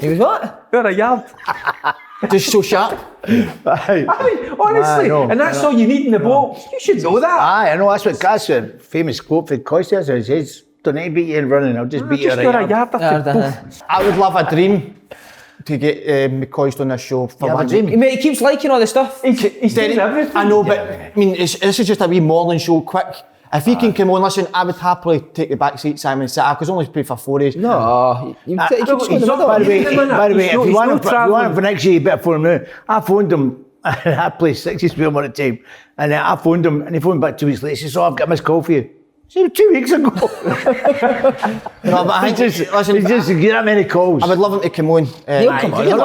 He was what? Out of a yard. Just so sharp. Aye. Honestly, and that's all you need in the ball. You should know that. Aye, I know, that's a famous quote for Coyce. It says, don't need to beat you in running, I'll just beat you Just in out a of yard. a yard. I would love a dream to get McCoy on this show. For You have a one dream? week. Mate, he keeps liking all the stuff. He's doing everything. I know, but I mean, this is just a wee morning show, quick. If he can come on, listen, I would happily take the back seat, Simon, and sit. I could only pay for 4 days. No, he keeps going By the way, if you want him for next year, you better phone him now. I phoned him, I played 60 spell one at a time, and I phoned him, and he phoned back 2 weeks later. He says, I've got a missed call for you. I said, 2 weeks ago. No, but I think, listen, He's just get that many calls. I would love him to come on. He'll come on. He'll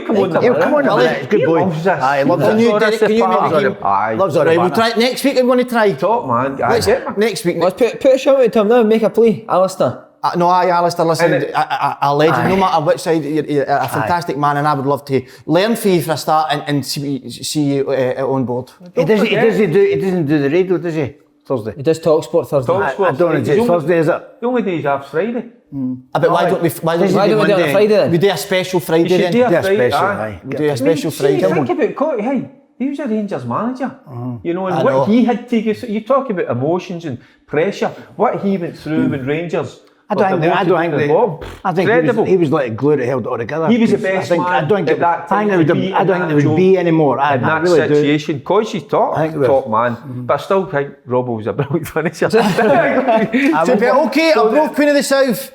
come on. He'll come on a minute, good boy. Loves us. Aye, loves Can us. you, Derek, can you make him? Aye. Loves all Right, the we'll banter. try next week. I'm going to try. Top man. Let's, next week. Let's put a shout out to him now and make a plea, Alistair. No, Alistair, listen, And it- a legend, no matter which side, you're a fantastic man, and I would love to learn from you for a start and see you on board. He doesn't do the radio, does he? Thursday. He does talk sport Thursday. Talk I sport. don't know, is it Thursday, is it? The only day he's off Friday. But why don't we do Why don't we do it on a Monday. Friday then? we do a special Friday You should then? do a Yeah, Friday. special, aye. aye. We do a special See, Friday. think about Coy, hey, he was a Rangers manager. You know, and I what know. he had to go through. You talk about emotions and pressure. What he went through when Rangers. I don't think Incredible. he was like glue that held it all together. He was the best I man don't at that time think to be I in don't think there that would be anymore. I in that really do. situation. Coyce's top I think we top will. man. But I still think Robbo was a brilliant finisher. Okay, I'm both Queen of the South.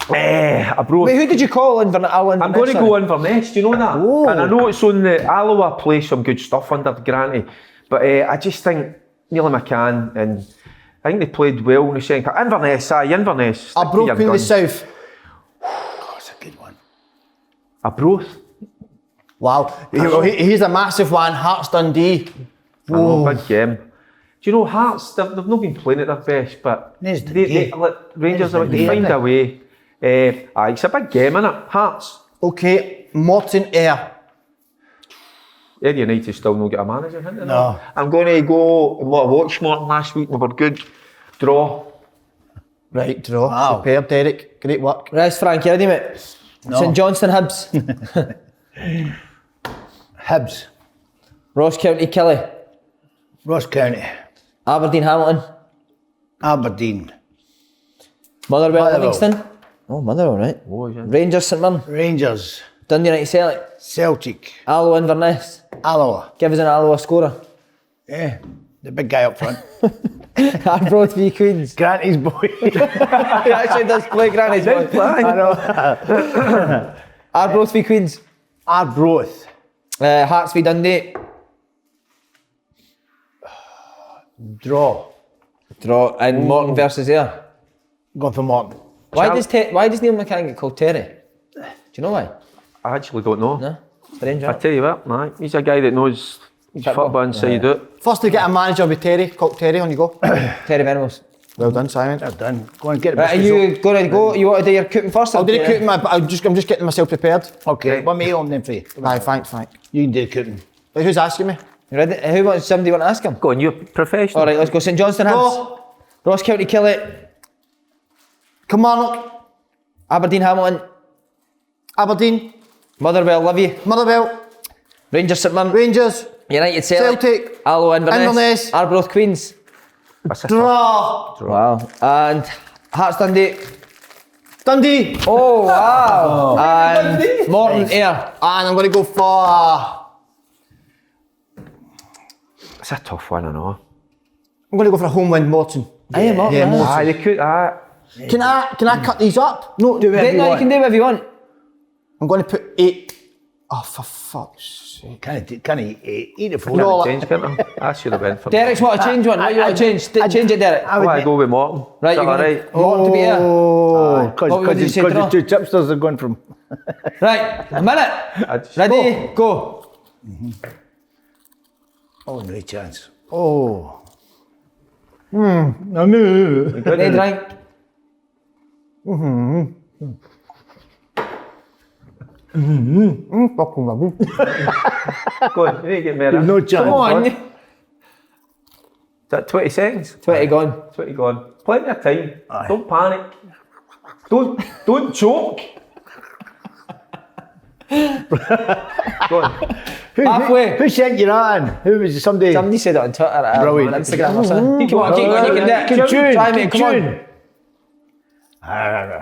I broke. Wait, who did you call Inverness? I'm going to go Inverness, do you know that? Oh. And I know it's on the Alloa play some good stuff under Granty, but I just think Neil McCann and I think they played well in the second half. Inverness. I broke Queen of the South. That's a good one. I broke. Wow, he's a massive one. Hearts Dundee. I know, big game. Do you know Hearts? They've not been playing at their best, but There's the they, game. like, Rangers There's the they find game. a way. It's a big game, innit? Hearts. Okay, Morton Ayr. Eddie United still not get a manager, haven't they? No. I'm going to go. What I watched Morton last week. They were good. Draw. Right, draw. Wow. Superb, Derek. Great work. Rest Frank, you ready, mate? No. St Johnstone Hibs. Hibs. Ross County Kelly. Ross County. Aberdeen Hamilton. Aberdeen. Motherwell Motherwell. Livingston. Oh, Motherwell, right. Oh, yeah. Rangers St Mirren. Rangers. Dundee United Celtic. Celtic. Alloa Inverness. Alloa. Give us an Alloa scorer. Yeah. The big guy up front. Arbroath v Queens. Granty's boy. He actually does play Granny's boy. I know. Arbroath v Queens. Arbroath. Hearts v Dundee. Draw. Draw. And Morton versus Ayr. Going for Morton. Why does Neil McCann get called Terry? Do you know why? I actually don't know. No? Strange, I right? tell you what, man, he's a guy that knows football inside out. First to get a manager with Terry. Called Terry, on you go. Terry Venables. Well done, Simon. Well done. Go and get it. Right, are you going to go? You want to do your cooking first? I'll do the cooking, but I'm just getting myself prepared. Okay. What me on then for you? Aye, thanks. You can do the cooking. Wait, who's asking me? You ready? Somebody want to ask him? Go on, you're professional. All right, let's go. St Johnstone Hibs. Go. Ross County Kelly. Kilmarnock. Aberdeen Hamilton. Aberdeen. Motherwell Livy. Motherwell. Rangers St Mirren. Rangers. United Celtic. Celtic. Alloa Inverness. Inverness. Arbroath Queens. Draw. Wow. And Hearts Dundee. Dundee. Oh, wow. And Morton Ayr. And I'm going to go for... It's a tough one, I know. I'm going to go for a home win, Morton. I am Morton. Yeah, aye. Morton. Aye, they could. Can I cut these up? No, Do it. No, you can do whatever you want. I'm going to put 8. Oh, for fuck's sake. Can he eat it for No, change, can't I? I should have been for Derek's want to change one. What you want to change? Change it, Derek. I want to go with Morton. Right, Is that you're gonna- alright? Morton to be here. Oh, What would you say, because draw? the two tipsters are going from. Right, a minute. I just- Ready, go. Oh, no chance. Oh. Ready, drink. Fucking lovely. Go on, you need to get better. No chance. Come on. Is that 20 seconds? 20 gone. 20 gone. Plenty of time. Don't panic. Don't choke. Go on. Halfway. Who sent you that in? Who was it? Somebody? Somebody said it on Twitter, Brilliant. on Instagram or something. Come on, keep going, you can do it. Good tune, Try, mate, good come on. tune.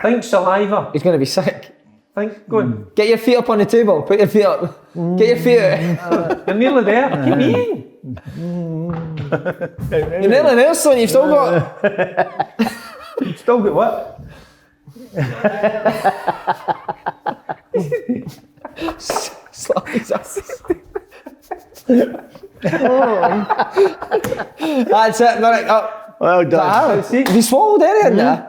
Think saliva. He's going to be sick. Think, go on. Get your feet up on the table. Put your feet up. Get your feet out. You're nearly there. Keep eating. You're nearly there, son. You've still got... You've still got what? That's it, Merrick, up. Well done. Have you swallowed any in there?